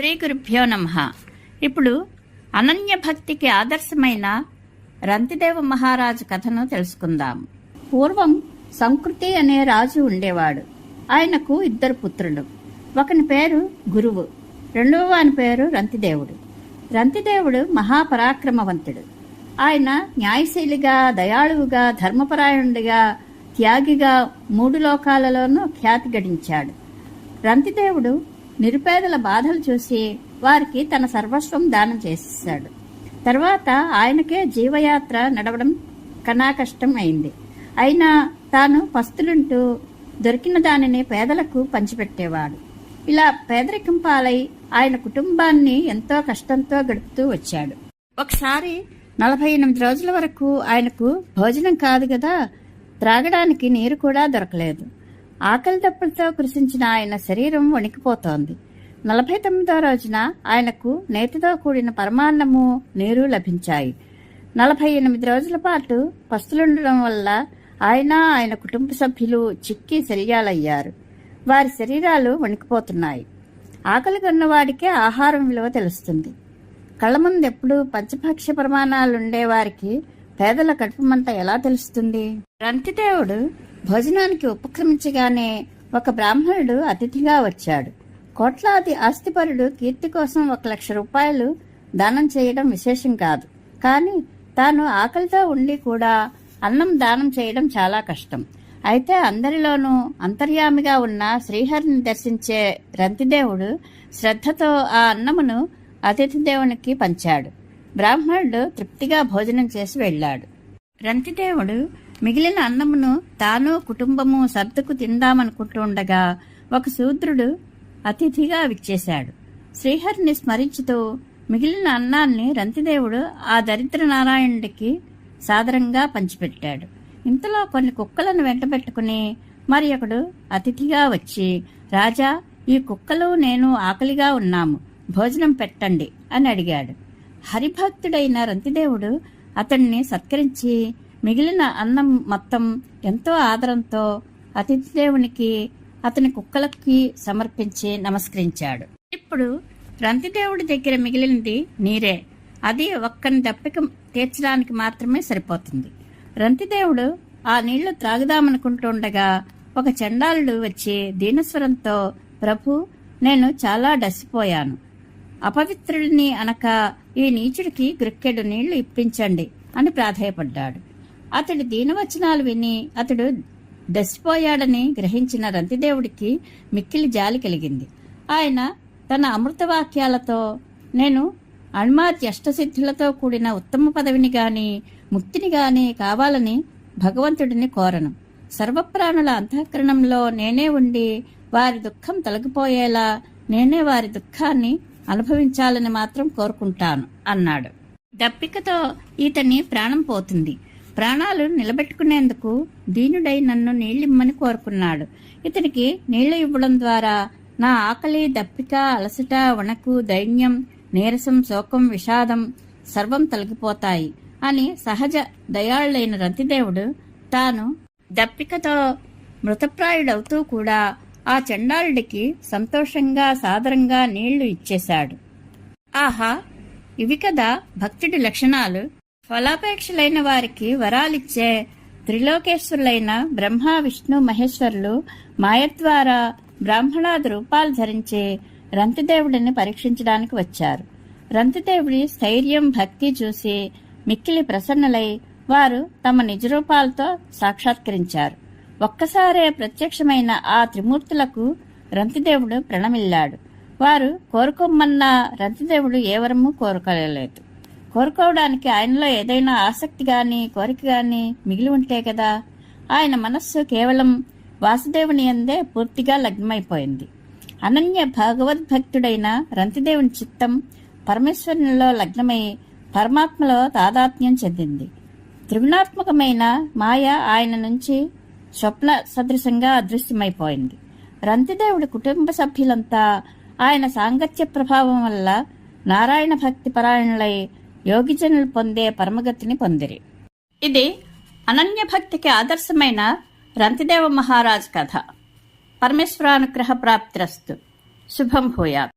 శ్రీ గురుభ్యో నమః. ఇప్పుడు అనన్య భక్తికి ఆదర్శమైన రంతిదేవ మహారాజు కథను తెలుసుకుందాం. పూర్వం సంకృతి అనే రాజు ఉండేవాడు. ఆయనకు ఇద్దరు పుత్రులు. ఒకని పేరు గురువు, రెండవ వాని పేరు రంతిదేవుడు. రంతిదేవుడు మహాపరాక్రమవంతుడు. ఆయన న్యాయశీలిగా, దయాళువుగా, ధర్మపరాయణుడిగా, త్యాగిగా మూడు లోకాలలోనూ ఖ్యాతి గడించాడు. రంతిదేవుడు నిరుపేదల బాధలు చూసి వారికి తన సర్వస్వం దానం చేసేశాడు. తర్వాత ఆయనకే జీవయాత్ర నడవడం కష్టం అయింది. అయినా తాను పస్తులుంటూ దొరికిన దానిని పేదలకు పంచిపెట్టేవాడు. ఇలా పేదరికం పాలై ఆయన కుటుంబాన్ని ఎంతో కష్టంతో గడుపుతూ వచ్చాడు. ఒకసారి 48 రోజుల వరకు ఆయనకు భోజనం కాదు కదా, త్రాగడానికి నీరు కూడా దొరకలేదు. ఆకలి దప్పులతో కృషించిన ఆయన శరీరం వణికిపోతోంది. 49వ రోజున ఆయనకు నేతితో కూడిన పరమాన్నము, నీరు లభించాయి. 48 రోజుల పాటు పస్తులుండడం వల్ల ఆయన కుటుంబ సభ్యులు చిక్కి శల్యాలయ్యారు. వారి శరీరాలు వణికిపోతున్నాయి. ఆకలి కొన్నవాడికే ఆహారం విలువ తెలుస్తుంది. కళ్ళ ముందు ఎప్పుడు పంచభక్ష ప్రమాణాలుండేవారికి పేదల కడుపుమంట ఎలా తెలుస్తుంది? రంతిదేవుడు భోజనానికి ఉపక్రమించగానే ఒక బ్రాహ్మణుడు అతిథిగా వచ్చాడు. కోట్లాది ఆస్తిపరుడు కీర్తి కోసం 1,00,000 రూపాయలు దానం చేయడం విశేషం కాదు. కానీ తాను ఆకలితో ఉండి కూడా అన్నం దానం చేయడం చాలా కష్టం. అయితే అందరిలోనూ అంతర్యామిగా ఉన్న శ్రీహరిని దర్శించే రంతిదేవుడు శ్రద్ధతో ఆ అన్నమును అతిథి దేవునికి పంచాడు. బ్రాహ్మణుడు తృప్తిగా భోజనం చేసి వెళ్ళాడు. రంతిదేవుడు మిగిలిన అన్నమును తాను కుటుంబము సర్దుకు తిందామనుకుంటుండగా ఒక శూద్రుడు అతిథిగా విచ్చేశాడు. శ్రీహరిని స్మరించుతూ మిగిలిన అన్నాన్ని రంతిదేవుడు ఆ దరిద్ర నారాయణుడికి సాదరంగా పంచిపెట్టాడు. ఇంతలో కొన్ని కుక్కలను వెంటబెట్టుకుని మరి ఒకడు అతిథిగా వచ్చి, రాజా, ఈ కుక్కలు నేను ఆకలిగా ఉన్నాము, భోజనం పెట్టండి అని అడిగాడు. హరిభక్తుడైన రంతిదేవుడు అతన్ని సత్కరించి మిగిలిన అన్నం మొత్తం ఎంతో ఆదరంతో అతిథిదేవునికి, అతని కుక్కలకి సమర్పించి నమస్కరించాడు. ఇప్పుడు రంతిదేవుడి దగ్గర మిగిలినది నీరే. అది ఒక్కని దప్పిక తీర్చడానికి మాత్రమే సరిపోతుంది. రంతిదేవుడు ఆ నీళ్లు త్రాగుదామనుకుంటుండగా ఒక చండాలుడు వచ్చి దీనస్వరంతో, ప్రభు, నేను చాలా డసిపోయాను. అపవిత్రుడిని అనక ఈ నీచుడికి గ్రుక్కెడు నీళ్లు ఇప్పించండి అని ప్రాధేయపడ్డాడు. అతడి దీనవచనాలు విని అతడు దసిపోయాడని గ్రహించిన రంతిదేవుడికి మిక్కిలి జాలి కలిగింది. ఆయన తన అమృతవాక్యాలతో, నేను అణ్మాద్యష్టసిద్ధులతో కూడిన ఉత్తమ పదవిని గాని ముక్తిని గాని కావాలని భగవంతుడిని కోరను. సర్వప్రాణుల అంతఃకరణంలో నేనే ఉండి వారి దుఃఖం తొలగిపోయేలా నేనే వారి దుఃఖాన్ని అనుభవించాలని మాత్రం కోరుకుంటాను అన్నాడు. దప్పికతో ఈతని ప్రాణం పోతుంది. ప్రాణాలు నిలబెట్టుకునేందుకు దీనుడై నన్ను నీళ్ళిమ్మని కోరుకున్నాడు. ఇతనికి నీళ్లు ఇవ్వడం ద్వారా నా ఆకలి, దప్పిక, అలసట, వణకు, దైన్యం, నీరసం, శోకం, విషాదం సర్వం తొలగిపోతాయి అని సహజ దయాళులైన రంతిదేవుడు తాను దప్పికతో మృతప్రాయుడవుతూ కూడా ఆ చండాలుడికి సంతోషంగా సాదరంగా నీళ్లు ఇచ్చేశాడు. ఆహా, ఇవి కదా భక్తుడి లక్షణాలు! ఫలాపేక్షలైన వారికి వరాలిచ్చే త్రిలోకేశ్వరులైన బ్రహ్మ, విష్ణు, మహేశ్వరులు మాయ ద్వారా బ్రాహ్మణాది రూపాలు ధరించి రంతిదేవుడిని పరీక్షించడానికి వచ్చారు. రంతిదేవుడి స్థైర్యం, భక్తి చూసి మిక్కిలి ప్రసన్నులై వారు తమ నిజరూపాలతో సాక్షాత్కరించారు. ఒక్కసారే ప్రత్యక్షమైన ఆ త్రిమూర్తులకు రంతిదేవుడు ప్రణమిల్లాడు. వారు కోరుకోమన్న రంతిదేవుడు ఏ వరము కోరుకోలేదు. కోరుకోవడానికి ఆయనలో ఏదైనా ఆసక్తి గాని కోరిక గాని మిగిలి ఉంటే కదా. ఆయన మనస్సు కేవలం వాసుదేవుని యందే పూర్తిగా లగ్నమైపోయింది. అనన్య భగవద్భక్తుడైన రంతిదేవుని చిత్తం పరమేశ్వరునిలో లగ్నమై పరమాత్మలో తాదాత్మ్యం చెందింది. త్రిగుణాత్మకమైన మాయ ఆయన నుంచి స్వప్న సదృశంగా అదృశ్యమైపోయింది. రంతిదేవుడి కుటుంబ సభ్యులంతా ఆయన సాంగత్య ప్రభావం వల్ల నారాయణ భక్తి పరాయణులై యోగిజనులు పొందే పరమగతిని పొందిరి. ఇది అనన్య భక్తికి ఆదర్శమైన రంతిదేవ మహారాజ్ కథ. పరమేశ్వరానుగ్రహ ప్రాప్తిరస్తు. శుభం భూయాత్.